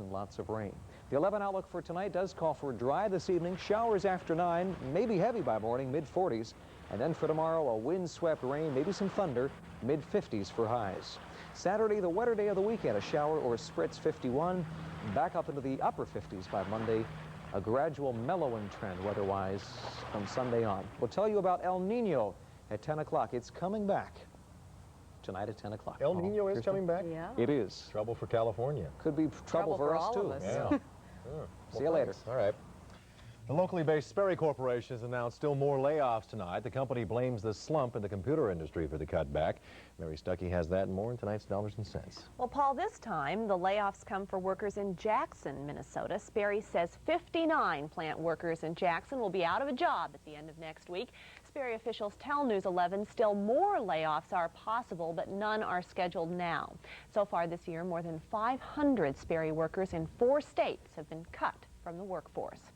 and lots of rain. The 11 outlook for tonight does call for dry this evening, showers after 9, maybe heavy by morning, mid-40s. And then for tomorrow, a wind-swept rain, maybe some thunder, mid-50s for highs. Saturday, the wetter day of the weekend, a shower or a spritz, 51, back up into the upper 50s by Monday. A gradual mellowing trend weather-wise from Sunday on. We'll tell you about El Nino at 10 o'clock. It's coming back tonight at 10 o'clock. El Nino is coming back? Yeah. It is. Trouble for California. Could be trouble for us, all too. of us. Yeah. See you later. All right. The locally based Sperry Corporation has announced still more layoffs tonight. The company blames the slump in the computer industry for the cutback. Mary Stuckey has that and more in tonight's Dollars and Cents. Well, Paul, this time the layoffs come for workers in Jackson, Minnesota. Sperry says 59 plant workers in Jackson will be out of a job at the end of next week. Sperry officials tell News 11 still more layoffs are possible, but none are scheduled now. So far this year, more than 500 Sperry workers in 4 states have been cut from the workforce.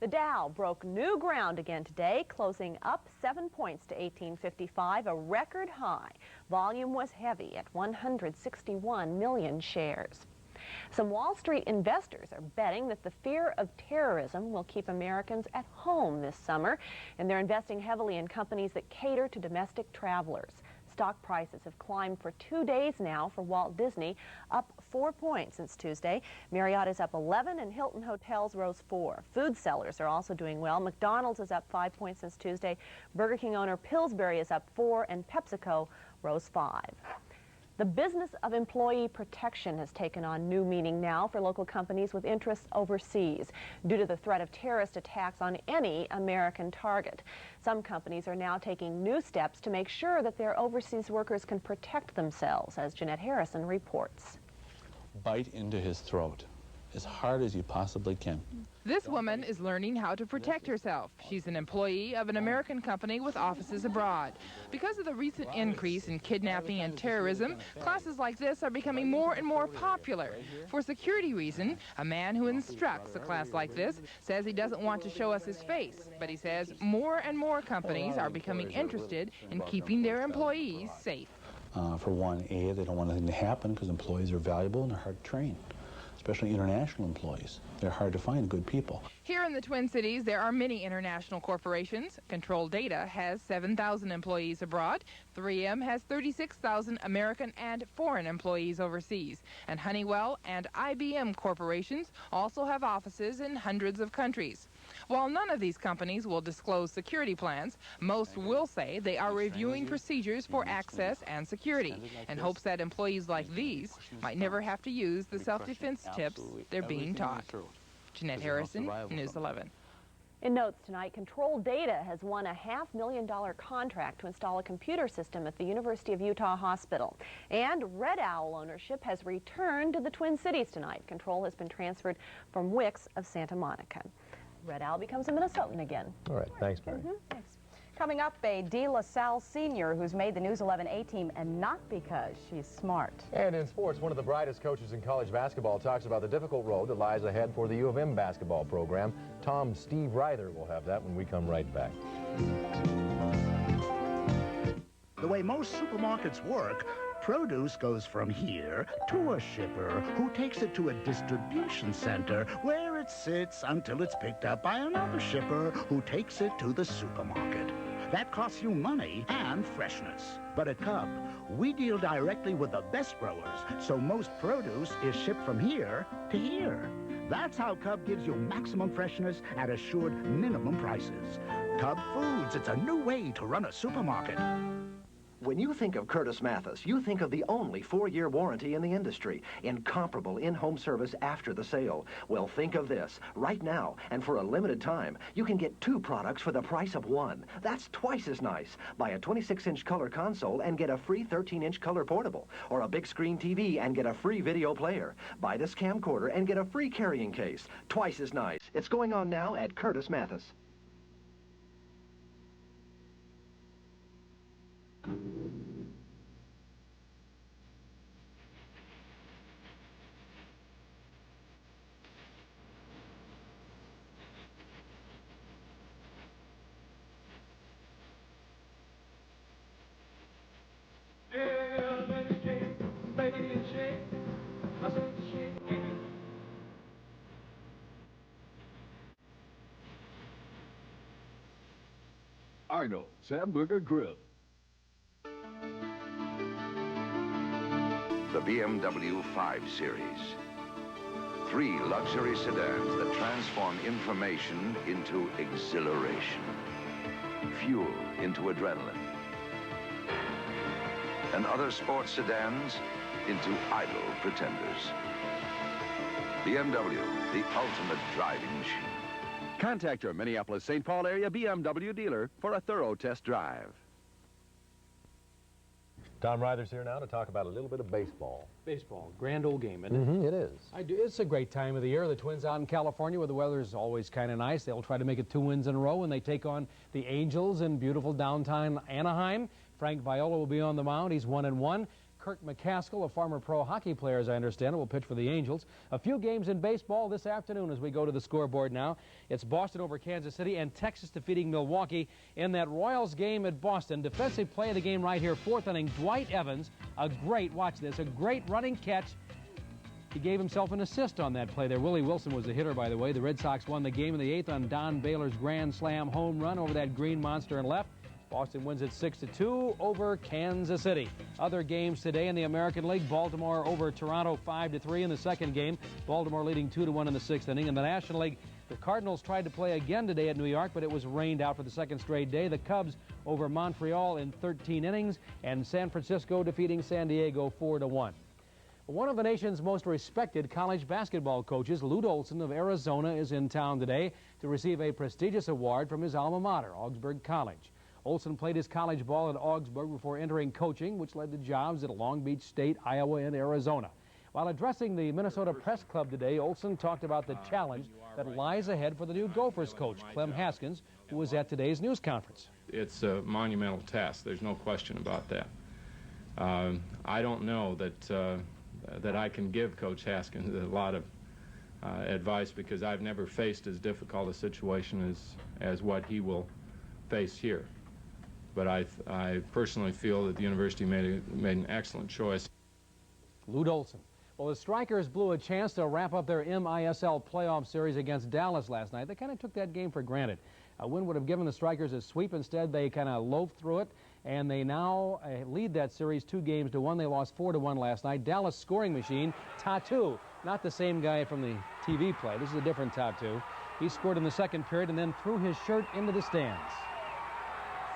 The Dow broke new ground again today, closing up 7 points to 1855, a record high. Volume was heavy at 161 million shares. Some Wall Street investors are betting that the fear of terrorism will keep Americans at home this summer, and they're investing heavily in companies that cater to domestic travelers. Stock prices have climbed for 2 days now for Walt Disney, up 4 points since Tuesday. Marriott is up 11 and Hilton Hotels rose 4. Food sellers are also doing well. McDonald's is up 5 points since Tuesday. Burger King owner Pillsbury is up 4 and PepsiCo rose 5. The business of employee protection has taken on new meaning now for local companies with interests overseas due to the threat of terrorist attacks on any American target. Some companies are now taking new steps to make sure that their overseas workers can protect themselves, as Jeanette Harrison reports. Bite into his throat as hard as you possibly can. This woman is learning how to protect herself. She's an employee of an American company with offices abroad. Because of the recent increase in kidnapping and terrorism, classes like this are becoming more and more popular. For security reasons, a man who instructs a class like this says he doesn't want to show us his face, but he says more and more companies are becoming interested in keeping their employees safe. For one, they don't want anything to happen because employees are valuable and they're hard to train. Especially international employees. They're hard to find good people. Here in the Twin Cities, there are many international corporations. Control Data has 7,000 employees abroad. 3M has 36,000 American and foreign employees overseas. And Honeywell and IBM corporations also have offices in hundreds of countries. While none of these companies will disclose security plans, most will say they are reviewing procedures for access and security and hopes that employees like these might never have to use the self-defense tips they're being taught. Jeanette Harrison, News 11. In notes tonight, Control Data has won a $500,000 contract to install a computer system at the University of Utah Hospital. And Red Owl ownership has returned to the Twin Cities tonight. Control has been transferred from Wicks of Santa Monica. Red Owl becomes a Minnesotan again. All right, thanks, Mary. Thanks. Coming up, a De La Salle senior who's made the News 11 A-team, and not because she's smart. And in sports, one of the brightest coaches in college basketball talks about the difficult road that lies ahead for the U of M basketball program. Steve Reither will have that when we come right back. The way most supermarkets work, produce goes from here to a shipper who takes it to a distribution center where it sits until it's picked up by another shipper who takes it to the supermarket. That costs you money and freshness. But at Cub, we deal directly with the best growers, so most produce is shipped from here to here. That's how Cub gives you maximum freshness at assured minimum prices. Cub Foods, it's a new way to run a supermarket. When you think of Curtis Mathis, you think of the only 4-year warranty in the industry. Incomparable in-home service after the sale. Well, think of this. Right now, and for a limited time, you can get 2 products for the price of 1. That's twice as nice. Buy a 26-inch color console and get a free 13-inch color portable. Or a big screen TV and get a free video player. Buy this camcorder and get a free carrying case. Twice as nice. It's going on now at Curtis Mathis. Arnold Hamburger Grill. The BMW 5 Series. 3 luxury sedans that transform information into exhilaration, fuel into adrenaline, and other sports sedans into idle pretenders. BMW, the ultimate driving machine. Contact your Minneapolis-St. Paul area BMW dealer for a thorough test drive. Tom Ryder's here now to talk about a little bit of baseball. Baseball, grand old game, isn't it? It is. It's a great time of the year. The Twins out in California where the weather is always kind of nice. They'll try to make it 2 wins in a row when they take on the Angels in beautiful downtown Anaheim. Frank Viola will be on the mound. He's 1-1. Kirk McCaskill, a former pro hockey player, as I understand it, will pitch for the Angels. A few games in baseball this afternoon as we go to the scoreboard now. It's Boston over Kansas City and Texas defeating Milwaukee in that Royals game at Boston. Defensive play of the game right here, 4th inning. Dwight Evans, watch this, a great running catch. He gave himself an assist on that play there. Willie Wilson was the hitter, by the way. The Red Sox won the game in the 8th on Don Baylor's grand slam home run over that green monster and left. Boston wins it 6-2 over Kansas City. Other games today in the American League, Baltimore over Toronto 5-3 in the second game. Baltimore leading 2-1 in the 6th inning. In the National League, the Cardinals tried to play again today at New York, but it was rained out for the 2nd straight day. The Cubs over Montreal in 13 innings, and San Francisco defeating San Diego 4-1. One of the nation's most respected college basketball coaches, Lute Olson of Arizona, is in town today to receive a prestigious award from his alma mater, Augsburg College. Olson played his college ball at Augsburg before entering coaching, which led to jobs at Long Beach State, Iowa, and Arizona. While addressing the Minnesota Press Club today, Olson talked about the challenge that lies ahead for the new Gophers coach, Clem Haskins, who was at today's news conference. It's a monumental task. There's no question about that. I don't know that I can give Coach Haskins a lot of advice because I've never faced as difficult a situation as what he will face here. But I personally feel that the university made an excellent choice. Lute Olson. Well, the Strikers blew a chance to wrap up their MISL playoff series against Dallas last night. They kind of took that game for granted. A win would have given the Strikers a sweep. Instead, they kind of loafed through it, and they now lead that series 2-1. They lost 4-1 last night. Dallas scoring machine, Tatu, not the same guy from the TV play. This is a different Tatu. He scored in the 2nd period and then threw his shirt into the stands.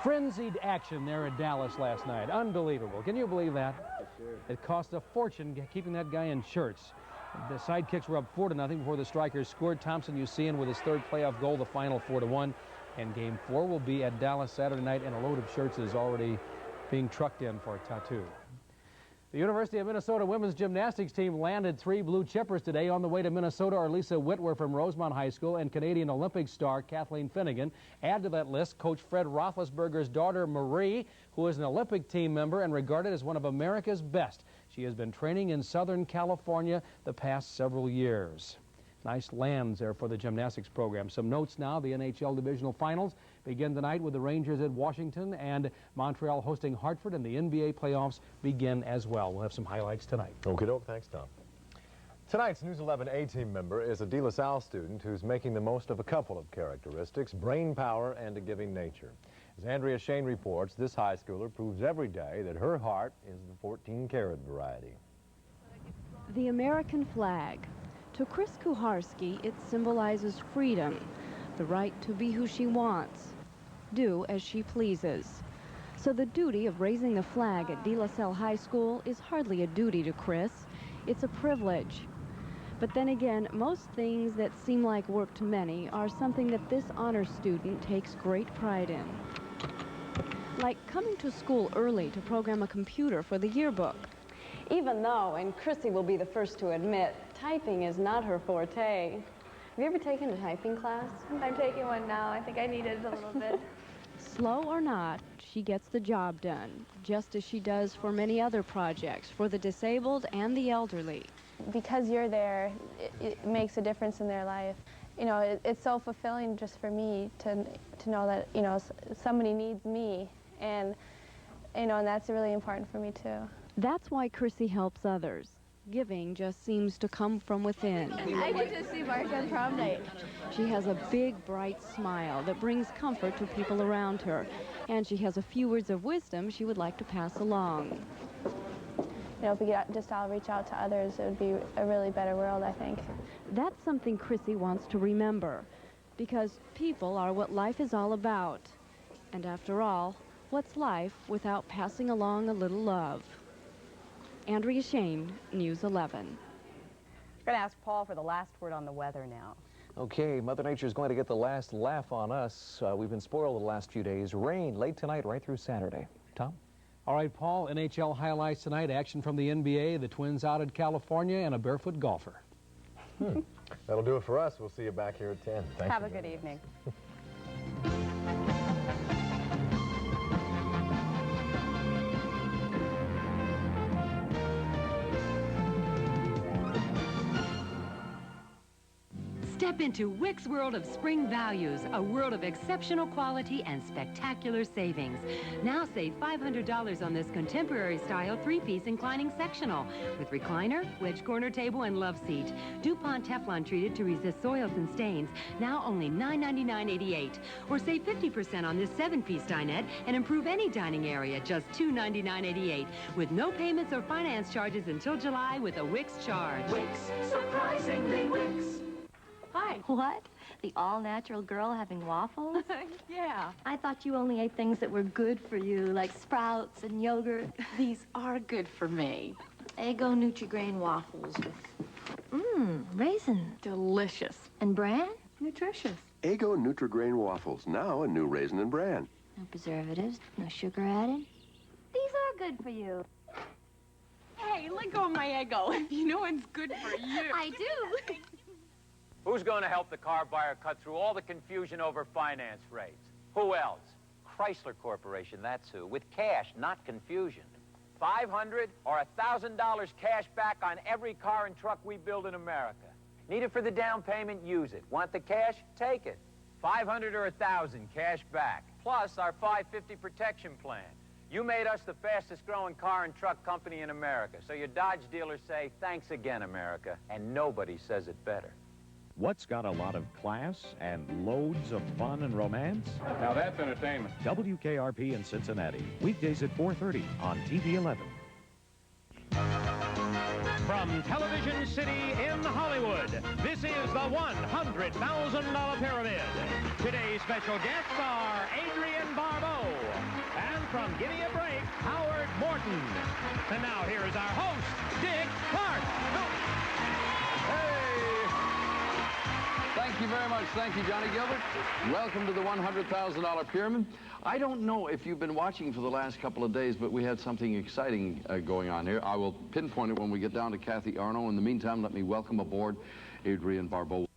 Frenzied action there at Dallas last night. Unbelievable. Can you believe that? Sure. It cost a fortune keeping that guy in shirts. The sidekicks were up 4-0 before the Strikers scored. Thompson, you see, in with his 3rd playoff goal, the final 4-1. And Game 4 will be at Dallas Saturday night, and a load of shirts is already being trucked in for Tatu. The University of Minnesota women's gymnastics team landed 3 blue chippers today. On the way to Minnesota are Lisa Whitwer from Rosemont High School and Canadian Olympic star Kathleen Finnegan. Add to that list Coach Fred Roethlisberger's daughter Marie, who is an Olympic team member and regarded as one of America's best. She has been training in Southern California the past several years. Nice lands there for the gymnastics program. Some notes now. The NHL Divisional Finals begin tonight with the Rangers at Washington and Montreal hosting Hartford, and the NBA playoffs begin as well. We'll have some highlights tonight. Okie doke. Thanks, Tom. Tonight's News 11 A-Team member is a De La Salle student who's making the most of a couple of characteristics, brain power and a giving nature. As Andrea Shane reports, this high schooler proves every day that her heart is the 14-karat variety. The American flag. To Chris Kuharski, it symbolizes freedom, the right to be who she wants, do as she pleases. So the duty of raising the flag at De La Salle High School is hardly a duty to Chris. It's a privilege. But then again, most things that seem like work to many are something that this honor student takes great pride in. Like coming to school early to program a computer for the yearbook. Even though, and Chrissy will be the first to admit, typing is not her forte. Have you ever taken a typing class? I'm taking one now. I think I need it a little bit. Slow or not, she gets the job done, just as she does for many other projects, for the disabled and the elderly. Because you're there, it makes a difference in their life. You know, it's so fulfilling just for me to know that, you know, somebody needs me, and, you know, and that's really important for me too. That's why Chrissy helps others. Giving just seems to come from within. I get to see Mark on prom night. She has a big, bright smile that brings comfort to people around her. And she has a few words of wisdom she would like to pass along. You know, if we could just all reach out to others, it would be a really better world, I think. That's something Chrissy wants to remember, because people are what life is all about. And after all, what's life without passing along a little love? Andrea Shane, News 11. We're going to ask Paul for the last word on the weather now. Okay, Mother Nature's going to get the last laugh on us. We've been spoiled the last few days. Rain late tonight right through Saturday. Tom? All right, Paul, NHL highlights tonight. Action from the NBA, the Twins out at California, and a barefoot golfer. That'll do it for us. We'll see you back here at 10. Thank you. Have a good evening. Step into Wick's world of spring values, a world of exceptional quality and spectacular savings. Now save $500 on this contemporary style 3-piece inclining sectional with recliner, wedge corner table, and love seat. DuPont Teflon treated to resist soils and stains. Now only $999.88. Or save 50% on this 7-piece dinette and improve any dining area, just $299.88. With no payments or finance charges until July with a Wick's charge. Wick's, surprisingly Wick's. Hi. What? The all-natural girl having waffles? Yeah. I thought you only ate things that were good for you, like sprouts and yogurt. These are good for me. Eggo Nutri-Grain waffles with, raisins. Delicious. And bran? Nutritious. Eggo Nutri-Grain waffles, now a new raisin and bran. No preservatives, no sugar added. These are good for you. Hey, let go of my Eggo. You know it's good for you. I do. Who's going to help the car buyer cut through all the confusion over finance rates? Who else? Chrysler Corporation, that's who. With cash, not confusion. $500 or $1,000 cash back on every car and truck we build in America. Need it for the down payment? Use it. Want the cash? Take it. $500 or $1,000 cash back. Plus our $550 protection plan. You made us the fastest growing car and truck company in America. So your Dodge dealers say, thanks again, America. And nobody says it better. What's got a lot of class and loads of fun and romance? Now that's entertainment. WKRP in Cincinnati, weekdays at 4:30 on TV 11. From Television City in Hollywood, this is the $100,000 Pyramid. Today's special guests are Adrienne Barbeau. And from Give Me a Break, Howard Morton. And now here is our host, Dick Clark. Hey! Thank you very much. Thank you, Johnny Gilbert. Welcome to the $100,000 Pyramid. I don't know if you've been watching for the last couple of days, but we had something exciting going on here. I will pinpoint it when we get down to Kathy Arno. In the meantime, let me welcome aboard Adrienne Barbeau.